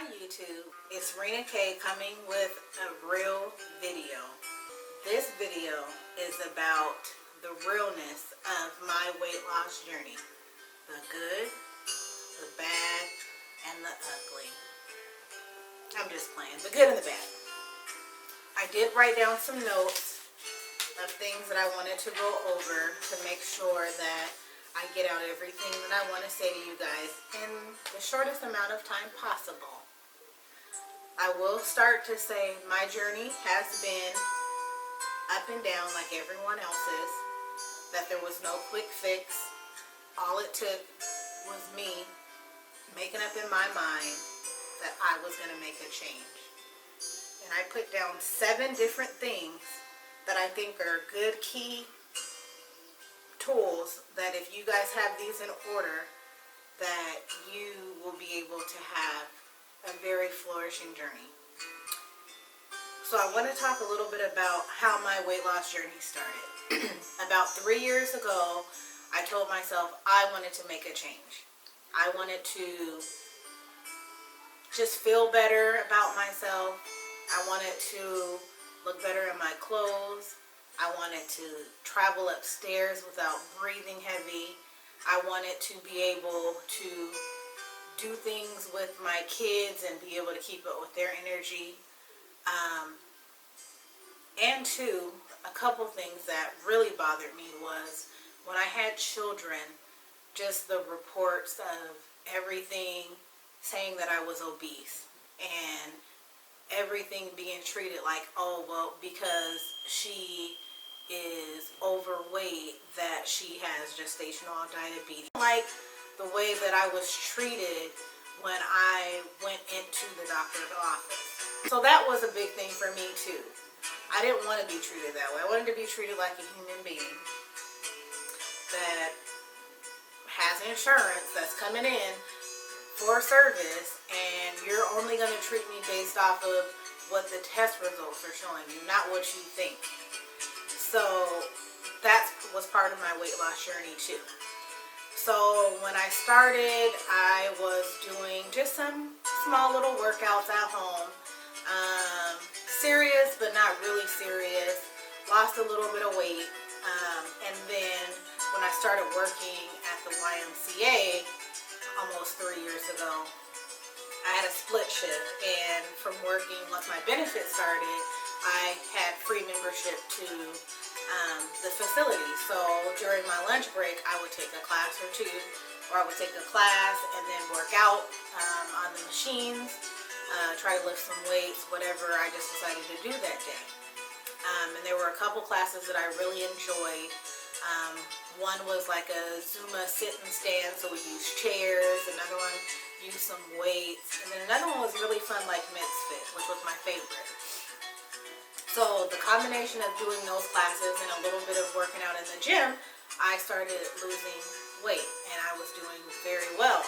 Hi YouTube, it's Rena K coming with a real video. This video is about the realness of my weight loss journey. The good, the bad, and the ugly. I'm just playing, the good and the bad. I did write down some notes of things that I wanted to go over to make sure that I get out everything that I want to say to you guys in the shortest amount of time possible. I will start to say my journey has been up and down like everyone else's, that there was no quick fix. All it took was me making up in my mind that I was going to make a change. And I put down 7 different things that I think are good key tools that if you guys have these in order, that you will be able to have a very flourishing journey. So I want to talk a little bit about how my weight loss journey started. About 3 years ago, I told myself I wanted to make a change. I wanted to just feel better about myself. I wanted to look better in my clothes. I wanted to travel upstairs without breathing heavy. I wanted to be able to do things with my kids and be able to keep up with their energy. And two, a couple things that really bothered me was when I had children, just the reports of everything saying that I was obese and everything being treated like, oh, well, because she is overweight, that she has gestational diabetes. Like the way that I was treated when I went into the doctor's office. So that was a big thing for me too. I didn't want to be treated that way. I wanted to be treated like a human being that has insurance, that's coming in for service, and you're only going to treat me based off of what the test results are showing you, not what you think. So that was part of my weight loss journey too. So when I started, I was doing just some small little workouts at home. Serious, but not really serious. Lost a little bit of weight. And then when I started working at the YMCA almost 3 years ago, I had a split shift. And from working, once my benefits started, I had free membership to the facility. So during my lunch break, I would take a class or two, or I would take a class and then work out on the machines, try to lift some weights, whatever I just decided to do that day. And there were a couple classes that I really enjoyed. One was like a Zumba sit and stand, so we used chairs. Another one used some weights. And then another one was really fun, like Misfit, which was my favorite. So the combination of doing those classes and a little bit of working out in the gym, I started losing weight, and I was doing very well.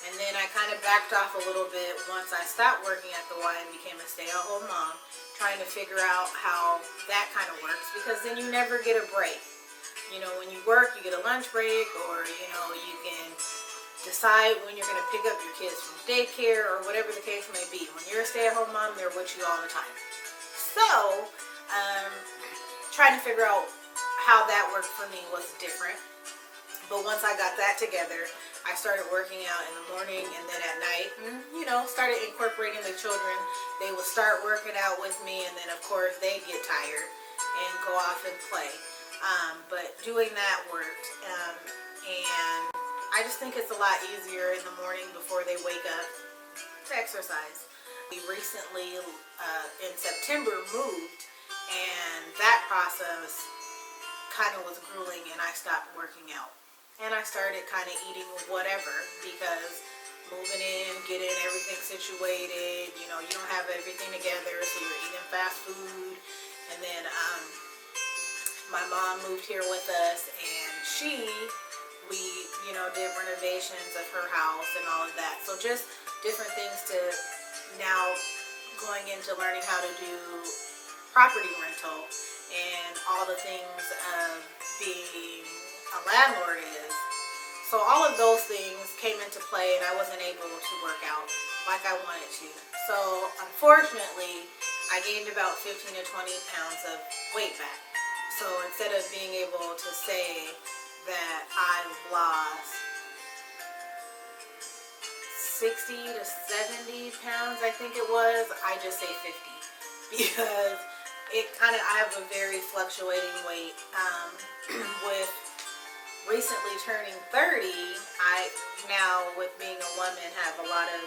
And then I kind of backed off a little bit once I stopped working at the Y and became a stay-at-home mom, trying to figure out how that kind of works, because then you never get a break. You know, when you work, you get a lunch break, or, you know, you can decide when you're going to pick up your kids from daycare or whatever the case may be. When you're a stay-at-home mom, they're with you all the time. So, trying to figure out how that worked for me was different. But once I got that together, I started working out in the morning and then at night, and, you know, started incorporating the children. They would start working out with me, and then of course they'd get tired and go off and play. But doing that worked, and I just think it's a lot easier in the morning before they wake up to exercise. We recently, in September, moved, and that process kind of was grueling, and I stopped working out. And I started kind of eating whatever, because moving in, getting everything situated, you know, you don't have everything together, so you're eating fast food. And then my mom moved here with us, and we, you know, did renovations of her house and all of that. So just different things to now going into learning how to do property rental and all the things of being a landlord is. So all of those things came into play, and I wasn't able to work out like I wanted to. So unfortunately, I gained about 15 to 20 pounds of weight back. So instead of being able to say that I've lost 60 to 70 pounds, I think it was, I just say 50 because I have a very fluctuating weight. With recently turning 30, I now, with being a woman, have a lot of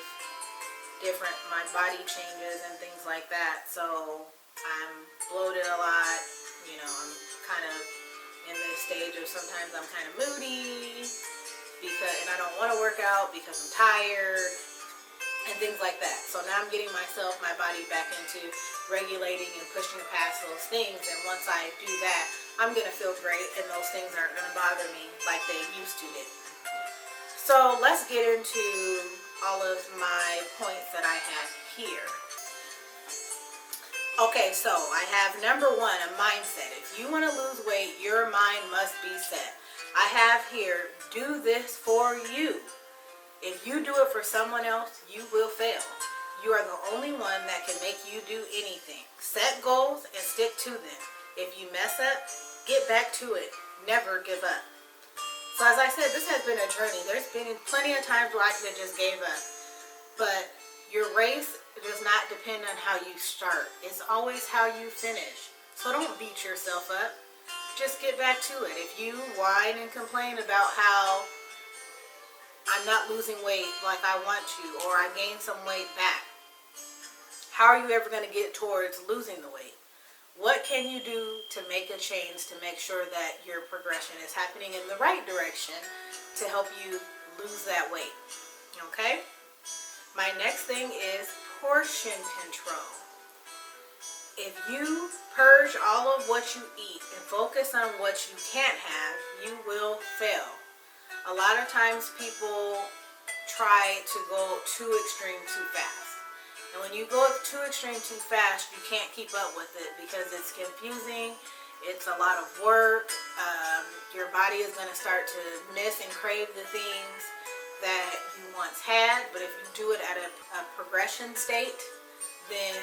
my body changes and things like that. So I'm bloated a lot, I'm kind of in this stage of sometimes I'm kind of moody and I don't want to work out because I'm tired and things like that. So now I'm getting my body back into regulating and pushing past those things. And once I do that, I'm going to feel great and those things aren't going to bother me like they used to did. So let's get into all of my points that I have here. Okay, so I have number one, a mindset. If you want to lose weight, your mind must be set. I have here, do this for you. If you do it for someone else, you will fail. You are the only one that can make you do anything. Set goals and stick to them. If you mess up, get back to it. Never give up. So as I said, this has been a journey. There's been plenty of times where I could have just gave up. But your race does not depend on how you start. It's always how you finish. So don't beat yourself up. Just get back to it. If you whine and complain about how I'm not losing weight like I want to, or I gained some weight back, how are you ever going to get towards losing the weight? What can you do to make a change to make sure that your progression is happening in the right direction to help you lose that weight? Okay? My next thing is portion control. If you purge all of what you eat and focus on what you can't have, you will fail. A lot of times people try to go too extreme too fast. And when you go too extreme too fast, you can't keep up with it because it's confusing. It's a lot of work. Your body is going to start to miss and crave the things that you once had. But if you do it at a progression state, then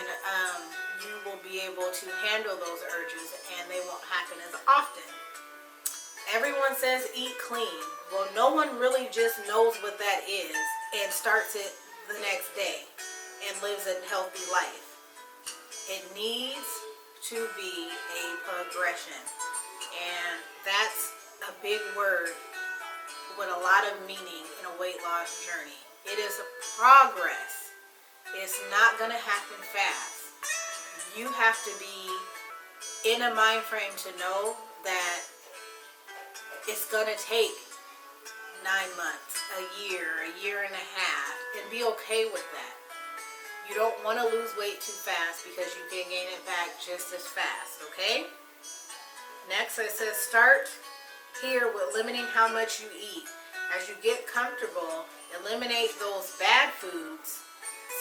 you will be able to handle those urges and they won't happen as often. Everyone says eat clean. Well, no one really just knows what that is and starts it the next day and lives a healthy life. It needs to be a progression. And that's a big word with a lot of meaning in a weight loss journey. It is a progress. It's not going to happen fast. You have to be in a mind frame to know that it's going to take 9 months, a year and a half, and be okay with that. You don't want to lose weight too fast because you can gain it back just as fast, okay? Next, it says start here with limiting how much you eat. As you get comfortable, eliminate those bad foods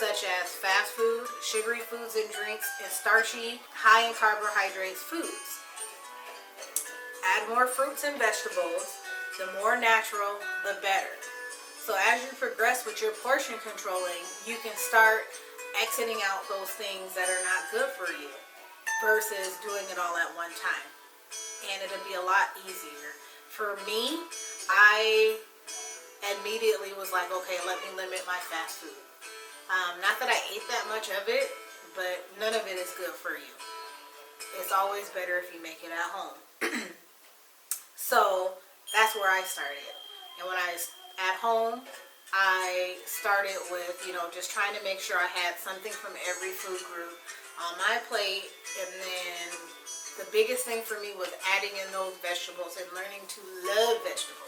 such as fast food, sugary foods and drinks, and starchy, high in carbohydrates foods. Add more fruits and vegetables. The more natural, the better. So as you progress with your portion controlling, you can start exiting out those things that are not good for you versus doing it all at one time. And it'll be a lot easier. For me, I immediately was like, okay, let me limit my fast food. Not that I ate that much of it, but none of it is good for you. It's always better if you make it at home. So that's where I started. And when I was at home, I started with, just trying to make sure I had something from every food group on my plate. And then the biggest thing for me was adding in those vegetables and learning to love vegetables.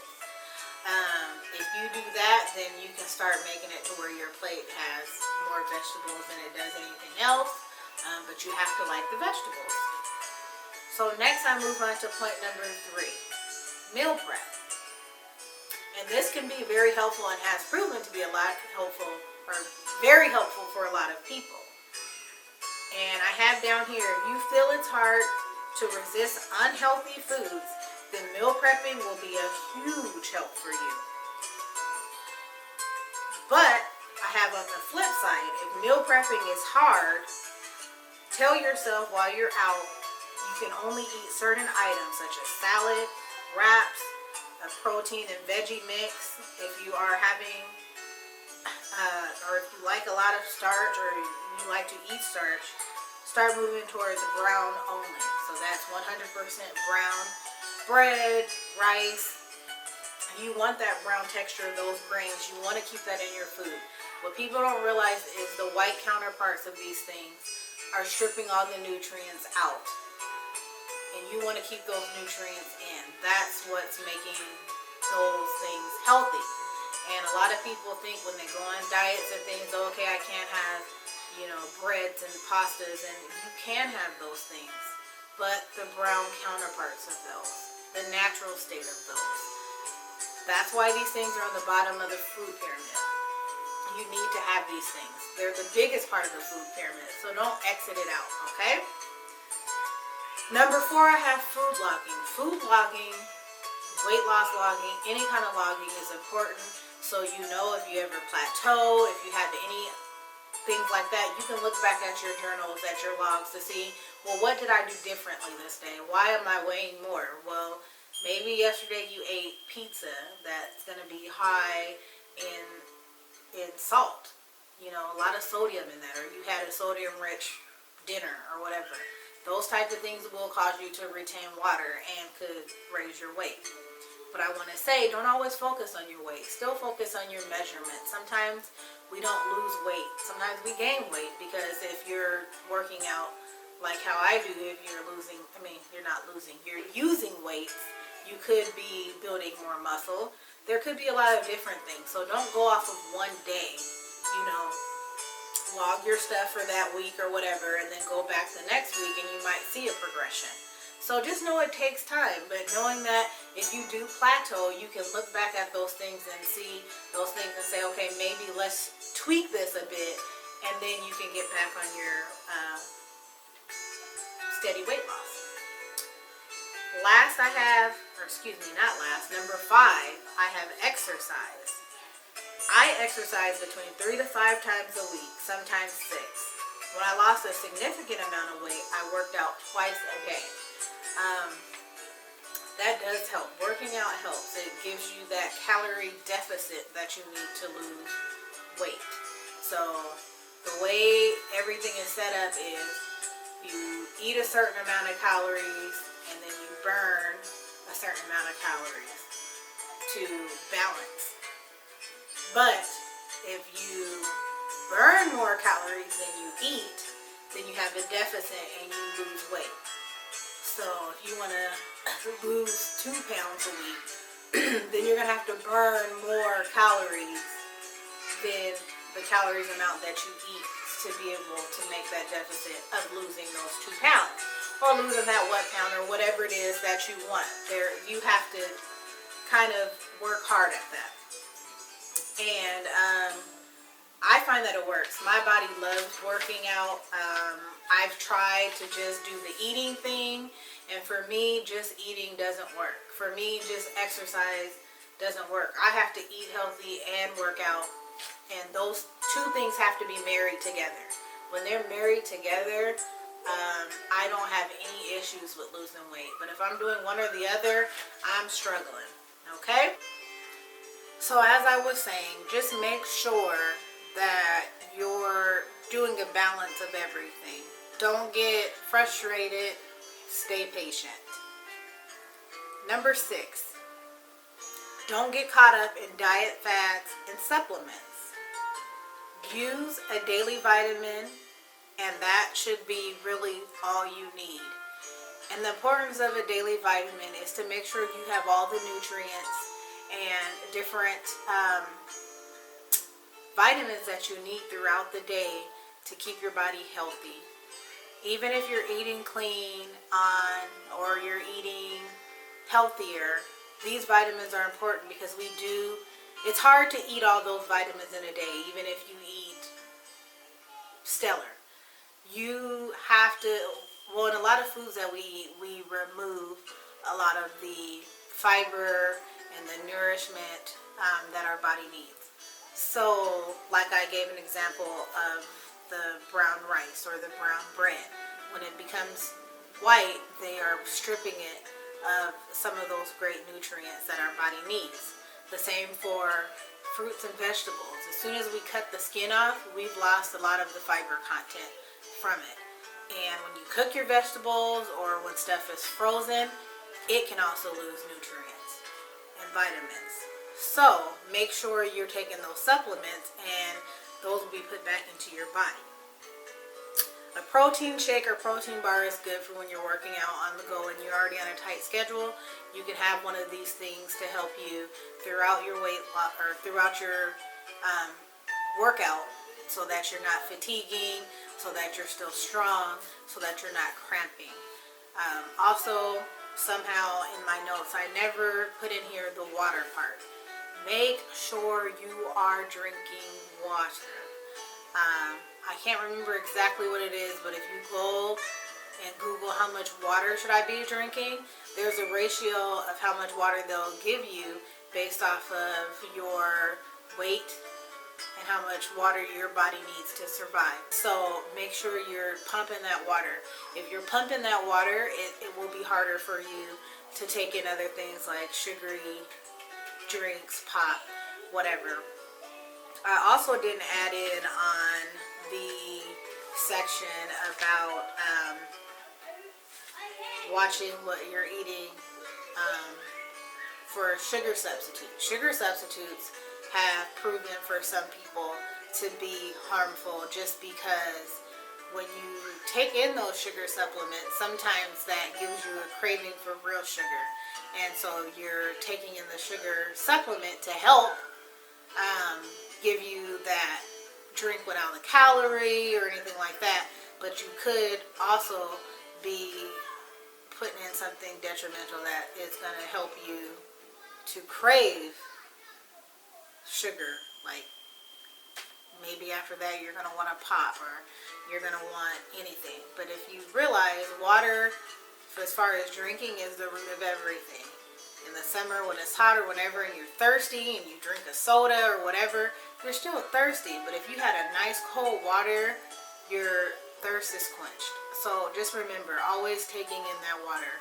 If you do that, then you can start making it to where your plate has more vegetables than it does anything else. But you have to like the vegetables. So next I move on to point number 3. Meal prep. And this can be very helpful and has proven to be very helpful for a lot of people. And I have down here, if you feel it's hard to resist unhealthy foods, then meal prepping will be a huge help for you. But I have on the flip side, if meal prepping is hard, tell yourself while you're out, you can only eat certain items such as salad, wraps, a protein and veggie mix. If you are having, or if you like a lot of starch or you like to eat starch, start moving towards brown only. So that's 100% brown bread, rice. You want that brown texture of those grains. You want to keep that in your food. What people don't realize is the white counterparts of these things are stripping all the nutrients out. And you want to keep those nutrients in. That's what's making those things healthy. And a lot of people think when they go on diets and things, okay, I can't have, breads and pastas, and you can have those things. But the brown counterparts of those, the natural state of those. That's why these things are on the bottom of the food pyramid. You need to have these things. They're the biggest part of the food pyramid, so don't exit it out, okay? Number 4, I have food logging. Food logging, weight loss logging, any kind of logging is important. So you know if you ever plateau, if you have any things like that, you can look back at your journals, at your logs to see, well, what did I do differently this day? Why am I weighing more? Well, maybe yesterday you ate pizza that's going to be high in salt. A lot of sodium in that, or you had a sodium-rich dinner or whatever. Those types of things will cause you to retain water and could raise your weight. But I want to say, don't always focus on your weight. Still focus on your measurement. Sometimes we don't lose weight. Sometimes we gain weight because if you're working out like how I do, if you're you're using weights, you could be building more muscle. There could be a lot of different things. So don't go off of one day, log your stuff for that week or whatever, and then go back the next week and you might see a progression. So just know it takes time, but knowing that if you do plateau, you can look back at those things and see those things and say, okay, maybe let's tweak this a bit, and then you can get back on your steady weight loss. Number 5, I have exercise. I exercise between 3 to 5 times a week, sometimes 6. When I lost a significant amount of weight, I worked out twice a day. That does help. Working out helps. It gives you that calorie deficit that you need to lose weight. So the way everything is set up is you eat a certain amount of calories and then you burn a certain amount of calories to balance. But if you burn more calories than you eat, then you have a deficit and you lose weight. So if you want to lose 2 pounds a week, then you're going to have to burn more calories than the calories amount that you eat to be able to make that deficit of losing those 2 pounds. Or losing that 1 pound or whatever it is that you want. You have to kind of work hard at that. And I find that it works. My body loves working out. I've tried to just do the eating thing, and for me, just eating doesn't work. For me, just exercise doesn't work. I have to eat healthy and work out, and those 2 things have to be married together. When they're married together, I don't have any issues with losing weight. But if I'm doing one or the other, I'm struggling. Okay? So as I was saying, just make sure that you're doing a balance of everything. Don't get frustrated. Stay patient. Number 6, don't get caught up in diet fads and supplements. Use a daily vitamin, and that should be really all you need. And the importance of a daily vitamin is to make sure you have all the nutrients and different vitamins that you need throughout the day to keep your body healthy. Even if you're eating clean or you're eating healthier, these vitamins are important because it's hard to eat all those vitamins in a day, even if you eat stellar. You have to, in a lot of foods that we eat, we remove a lot of the fiber and the nourishment that our body needs. So, like I gave an example of the brown rice or the brown bread. When it becomes white, they are stripping it of some of those great nutrients that our body needs. The same for fruits and vegetables. As soon as we cut the skin off, we've lost a lot of the fiber content from it. And when you cook your vegetables or when stuff is frozen, it can also lose nutrients and vitamins. So make sure you're taking those supplements and those will be put back into your body. A protein shake or protein bar is good for when you're working out on the go and you're already on a tight schedule. You can have one of these things to help you throughout your weight or throughout your workout, so that you're not fatiguing, so that you're still strong, so that you're not cramping. Also, somehow in my notes, I never put in here the water part. Make sure you are drinking water. I can't remember exactly what it is, but if you go and Google how much water should I be drinking, there's a ratio of how much water they'll give you based off of your weight and how much water your body needs to survive. So make sure you're pumping that water. If you're pumping that water, it will be harder for you to take in other things like sugary drinks, pop, whatever. I also didn't add in on the section about watching what you're eating for sugar substitutes. Sugar substitutes have proven for some people to be harmful just because when you take in those sugar supplements, sometimes that gives you a craving for real sugar. And so you're taking in the sugar supplement to help give you that drink without a calorie or anything like that. But you could also be putting in something detrimental that is going to help you to crave sugar. Like maybe after that you're going to want to pop or you're going to want anything. But if you realize water, as far as drinking, is the root of everything. In the summer when it's hot or whenever and you're thirsty and you drink a soda or whatever, you're still thirsty. But if you had a nice cold water, your thirst is quenched. So just remember, always taking in that water.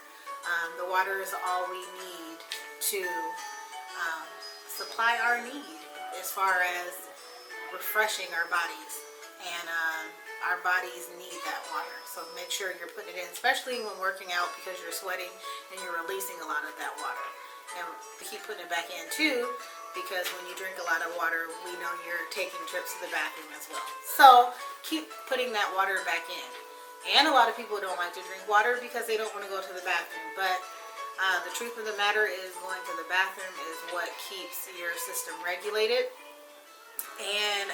The water is all we need to supply our need as far as refreshing our bodies. And our bodies need that water. So make sure you're putting it in, especially when working out, because you're sweating and you're releasing a lot of that water. And keep putting it back in too, because when you drink a lot of water, we know you're taking trips to the bathroom as well. So keep putting that water back in. And a lot of people don't like to drink water because they don't want to go to the bathroom. But the truth of the matter is, going to the bathroom is what keeps your system regulated. And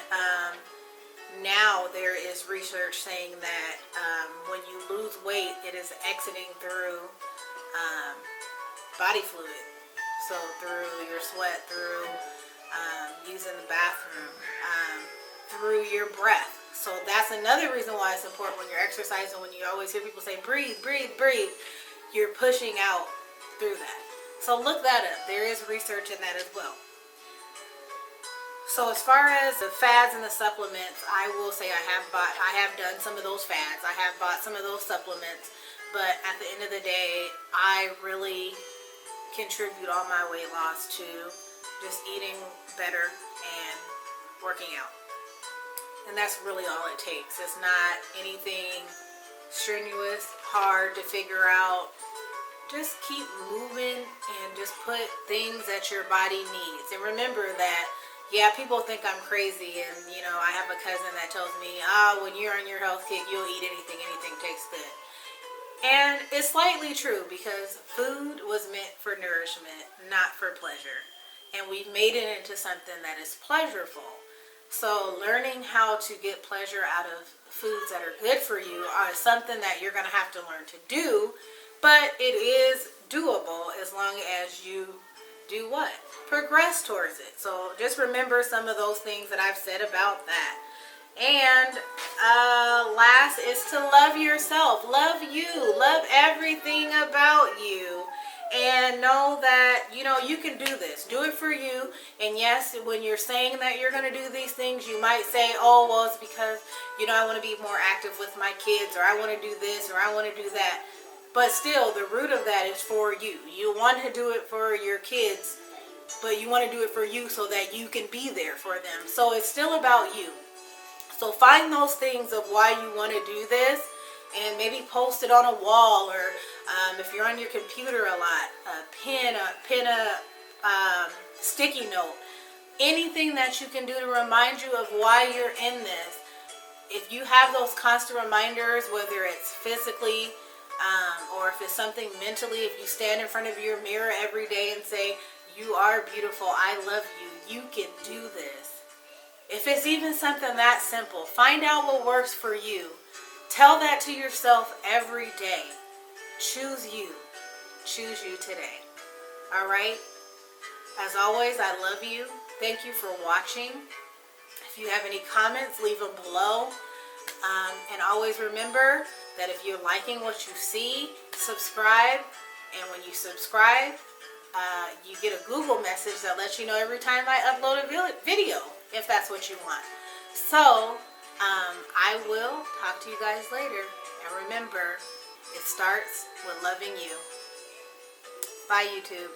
now there is research saying that when you lose weight, it is exiting through body fluid. So through your sweat, through using the bathroom, through your breath. So that's another reason why it's important when you're exercising, when you always hear people say, breathe, breathe, breathe, you're pushing out through that. So look that up. There is research in that as well. So as far as the fads and the supplements, I will say I have done some of those fads. I have bought some of those supplements. But at the end of the day, I really contribute all my weight loss to just eating better and working out. And that's really all it takes. It's not anything strenuous, hard to figure out. Just keep moving and just put things that your body needs. And remember that, yeah, people think I'm crazy, and I have a cousin that tells me, when you're on your health kick, you'll eat anything tastes good. And it's slightly true, because food was meant for nourishment, not for pleasure. And we've made it into something that is pleasurable. So learning how to get pleasure out of foods that are good for you is something that you're going to have to learn to do, but it is doable as long as you do what? Progress towards it. So just remember some of those things that I've said about that. And last is to love yourself. Love you. Love everything about you. and know that, you know, you can do this. Do it for you. And yes, when you're saying that you're going to do these things, you might say, oh, well, it's because, you know, I want to be more active with my kids, or I want to do this, or I want to do that. But still, the root of that is for you. You want to do it for your kids, but you want to do it for you so that you can be there for them. So it's still about you. So find those things of why you want to do this, and maybe post it on a wall, or if you're on your computer a lot, pin a sticky note. Anything that you can do to remind you of why you're in this. If you have those constant reminders, whether it's physically or if it's something mentally, if you stand in front of your mirror every day and say, you are beautiful, I love you, you can do this. If it's even something that simple, find out what works for you. Tell that to yourself every day. Choose you. Choose you today. All right? As always, I love you. Thank you for watching. If you have any comments, leave them below. And always remember that if you're liking what you see, subscribe. And when you subscribe, you get a Google message that lets you know every time I upload a video, if that's what you want. So, I will talk to you guys later. And remember, it starts with loving you. Bye, YouTube.